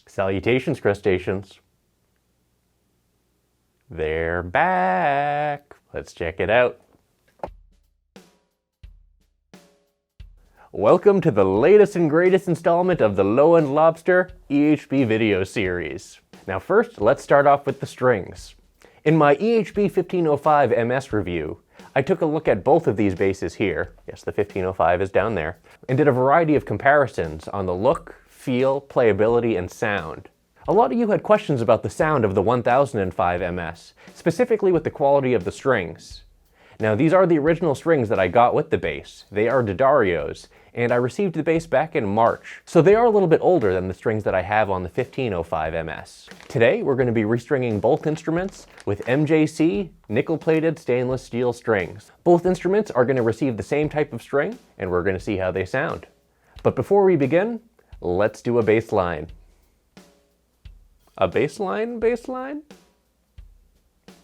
Salutations, crustaceans. They're back. Let's check it out. Welcome to the latest and greatest installment of the LowEndLobster EHB video series. Now first, let's start off with the strings. In my EHB 1505 MS review, I took a look at both of these basses here, yes, the 1505 is down there, and did a variety of comparisons on the look, feel, playability, and sound. A lot of you had questions about the sound of the 1005 MS, specifically with the quality of the strings. Now these are the original strings that I got with the bass. They are D'Addarios, and I received the bass back in March, so they are a little bit older than the strings that I have on the 1505 MS. Today we're going to be restringing both instruments with MJC nickel-plated stainless steel strings. Both instruments are going to receive the same type of string, and we're going to see how they sound. But before we begin, let's do a bass line. A bass line?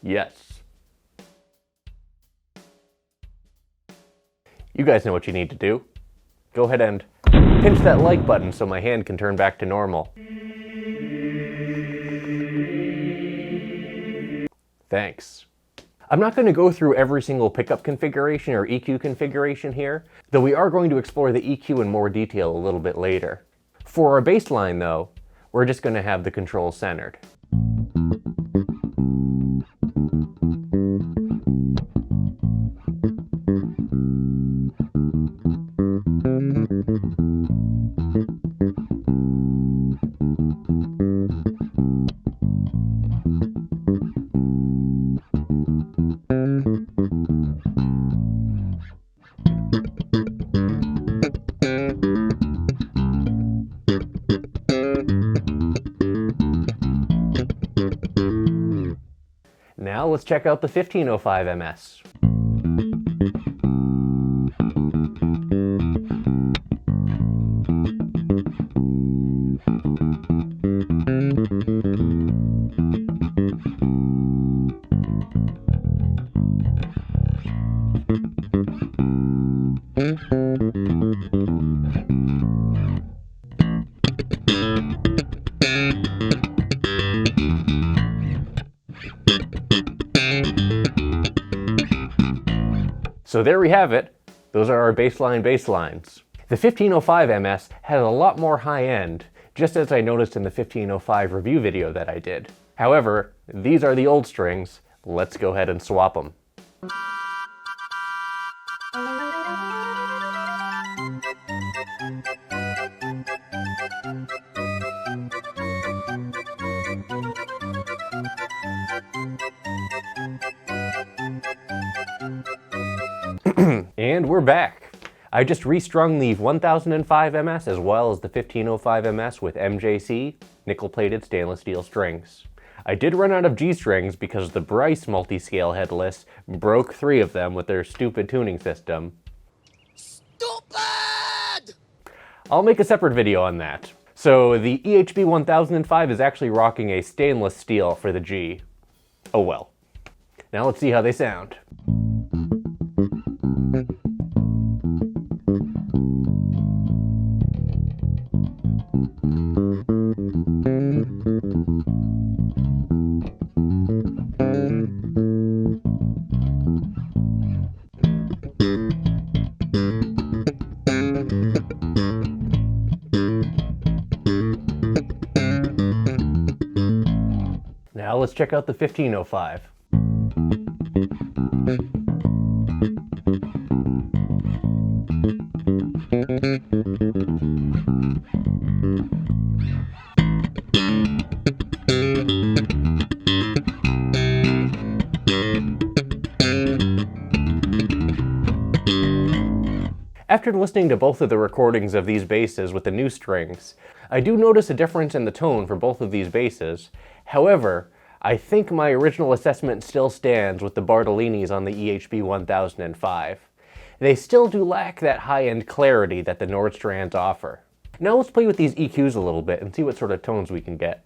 Yes. You guys know what you need to do. Go ahead and pinch that like button so my hand can turn back to normal. Thanks. I'm not going to go through every single pickup configuration or EQ configuration here, though we are going to explore the EQ in more detail a little bit later. For our bass line though, we're just going to have the controls centered. Now let's check out the 1505 MS. So there we have it. Those are our bass lines. The 1505 MS has a lot more high end, just as I noticed in the 1505 review video that I did. However, these are the old strings. Let's go ahead and swap them. And we're back. I just restrung the 1005 MS as well as the 1505 MS with MJC nickel-plated stainless steel strings. I did run out of G strings because the Bryce multi-scale headless broke 3 of them with their stupid tuning system. Stupid! I'll make a separate video on that. So the EHB 1005 is actually rocking a stainless steel for the G. Oh well. Now let's see how they sound. Now let's check out the 1505. After listening to both of the recordings of these basses with the new strings, I do notice a difference in the tone for both of these basses. However, I think my original assessment still stands with the Bartolinis on the EHB 1005. They still do lack that high-end clarity that the Nordstrands offer. Now let's play with these EQs a little bit and see what sort of tones we can get.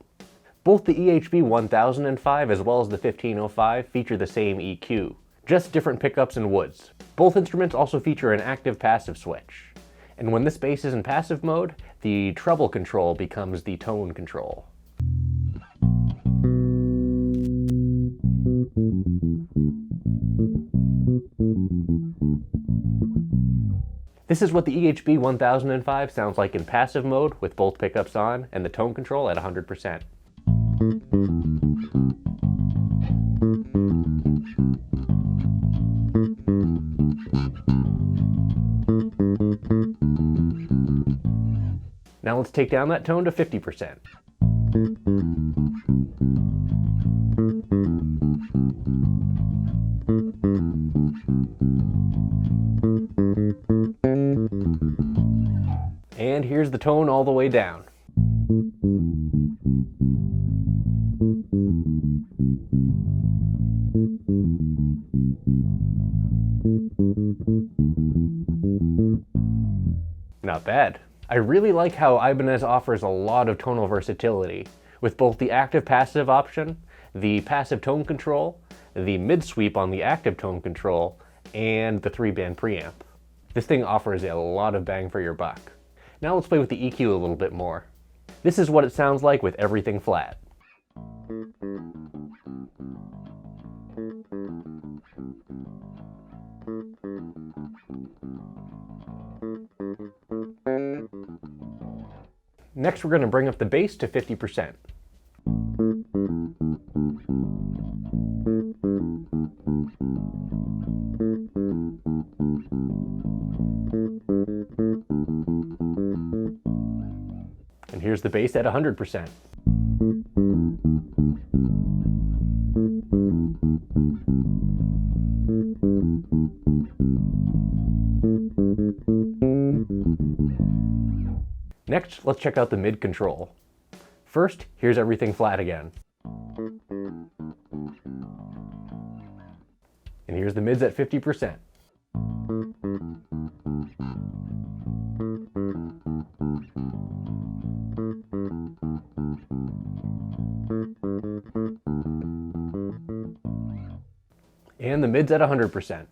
Both the EHB 1005 as well as the 1505 feature the same EQ, just different pickups and woods. Both instruments also feature an active passive switch. And when this bass is in passive mode, the treble control becomes the tone control. This is what the EHB 1005 sounds like in passive mode with both pickups on and the tone control at 100%. Now let's take down that tone to 50%. And here's the tone all the way down. Not bad. I really like how Ibanez offers a lot of tonal versatility, with both the active-passive option, the passive tone control, the mid-sweep on the active tone control, and the 3-band preamp. This thing offers a lot of bang for your buck. Now let's play with the EQ a little bit more. This is what it sounds like with everything flat. Next, we're going to bring up the bass to 50%. And here's the bass at 100%. Next, let's check out the mid control. First, here's everything flat again. And here's the mids at 50%. And the mids at 100%.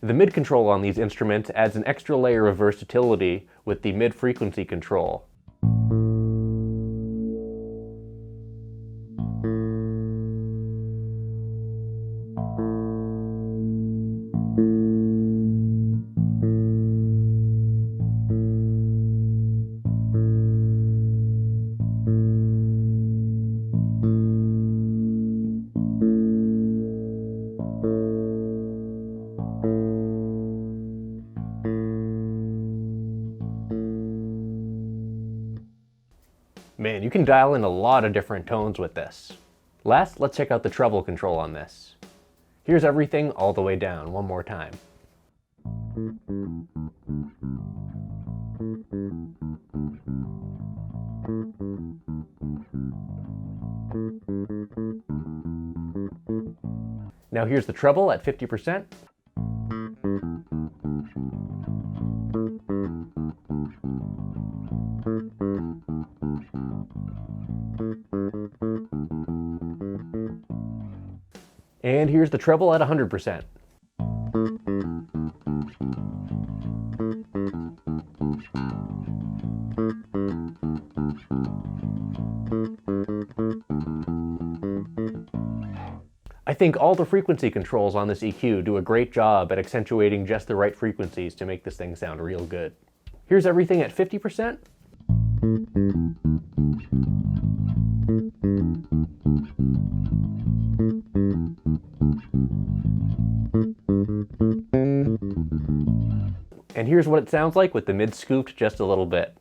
The mid control on these instruments adds an extra layer of versatility with the mid frequency control. Man, you can dial in a lot of different tones with this. Last, let's check out the treble control on this. Here's everything all the way down one more time. Now here's the treble at 50%. And here's the treble at 100%. I think all the frequency controls on this EQ do a great job at accentuating just the right frequencies to make this thing sound real good. Here's everything at 50%. And here's what it sounds like with the mid scooped just a little bit.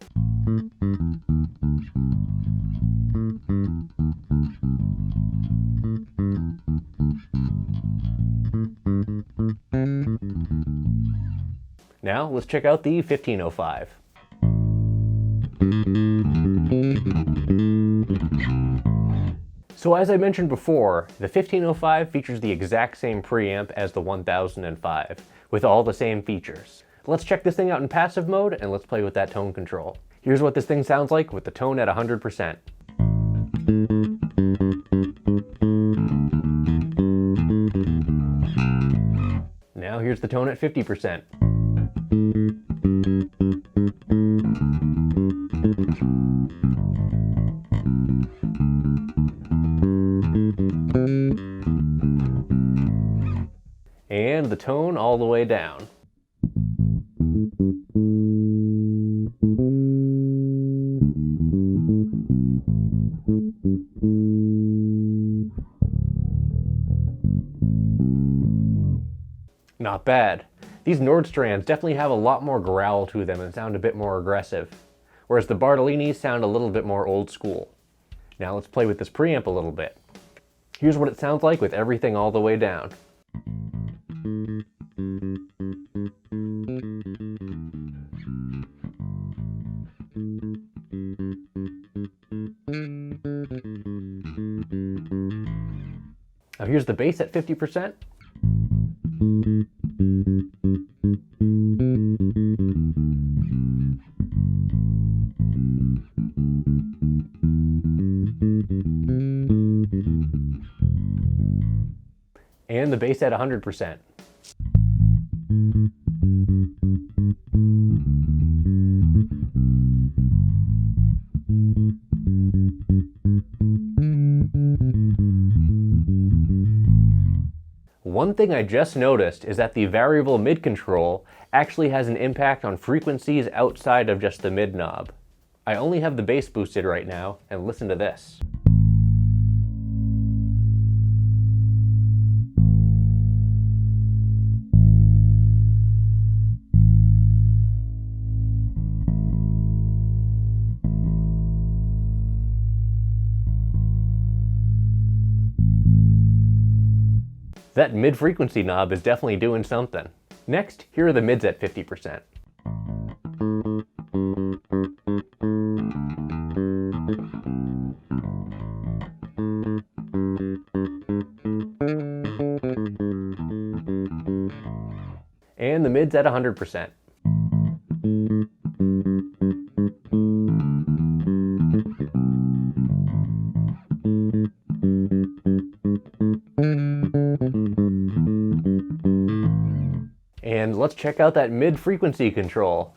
Now let's check out the 1505. So as I mentioned before, the 1505 features the exact same preamp as the 1005, with all the same features. Let's check this thing out in passive mode and let's play with that tone control. Here's what this thing sounds like with the tone at 100%. Now here's the tone at 50%. And the tone all the way down. Not bad. These Nordstrands definitely have a lot more growl to them and sound a bit more aggressive, whereas the Bartolinis sound a little bit more old school. Now let's play with this preamp a little bit. Here's what it sounds like with everything all the way down. Now here's the bass at 50%. And the bass at 100%. One thing I just noticed is that the variable mid control actually has an impact on frequencies outside of just the mid knob. I only have the bass boosted right now, and listen to this. That mid-frequency knob is definitely doing something. Next, here are the mids at 50%. And the mids at 100%. And let's check out that mid-frequency control.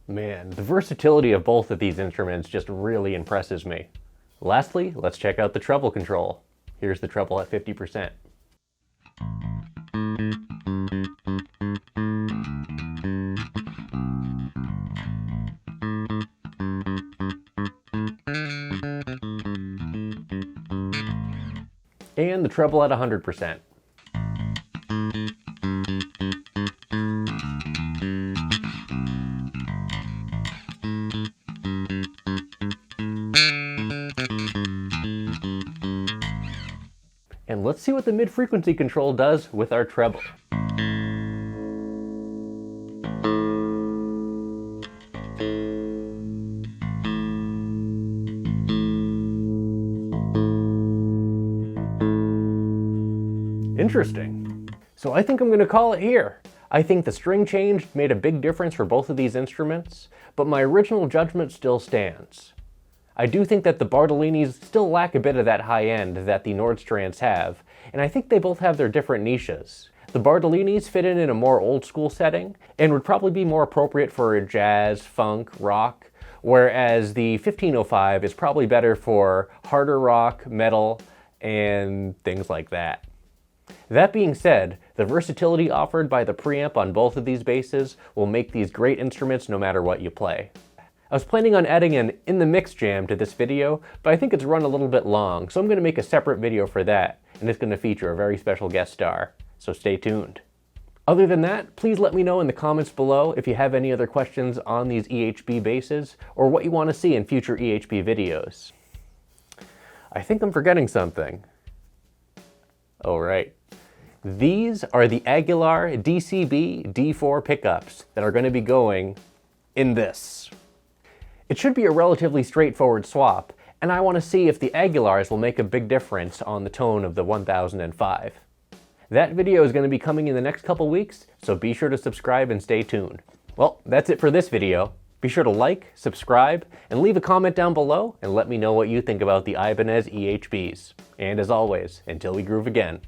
Man, the versatility of both of these instruments just really impresses me. Lastly, let's check out the treble control. Here's the treble at 50%. And the treble at 100%. And let's see what the mid-frequency control does with our treble. Interesting. So I think I'm going to call it here. I think the string change made a big difference for both of these instruments, but my original judgment still stands. I do think that the Bartolinis still lack a bit of that high end that the Nordstrands have, and I think they both have their different niches. The Bartolinis fit in a more old school setting, and would probably be more appropriate for jazz, funk, rock, whereas the 1505 is probably better for harder rock, metal, and things like that. That being said, the versatility offered by the preamp on both of these basses will make these great instruments no matter what you play. I was planning on adding an In the Mix jam to this video, but I think it's run a little bit long, so I'm going to make a separate video for that, and it's going to feature a very special guest star, so stay tuned. Other than that, please let me know in the comments below if you have any other questions on these EHB basses or what you want to see in future EHB videos. I think I'm forgetting something. Oh, right. These are the Aguilar DCB D4 pickups that are going to be going in this. It should be a relatively straightforward swap, and I want to see if the Aguilars will make a big difference on the tone of the 1005. That video is going to be coming in the next couple weeks, so be sure to subscribe and stay tuned. Well, that's it for this video. Be sure to like, subscribe, and leave a comment down below and let me know what you think about the Ibanez EHBs. And as always, until we groove again,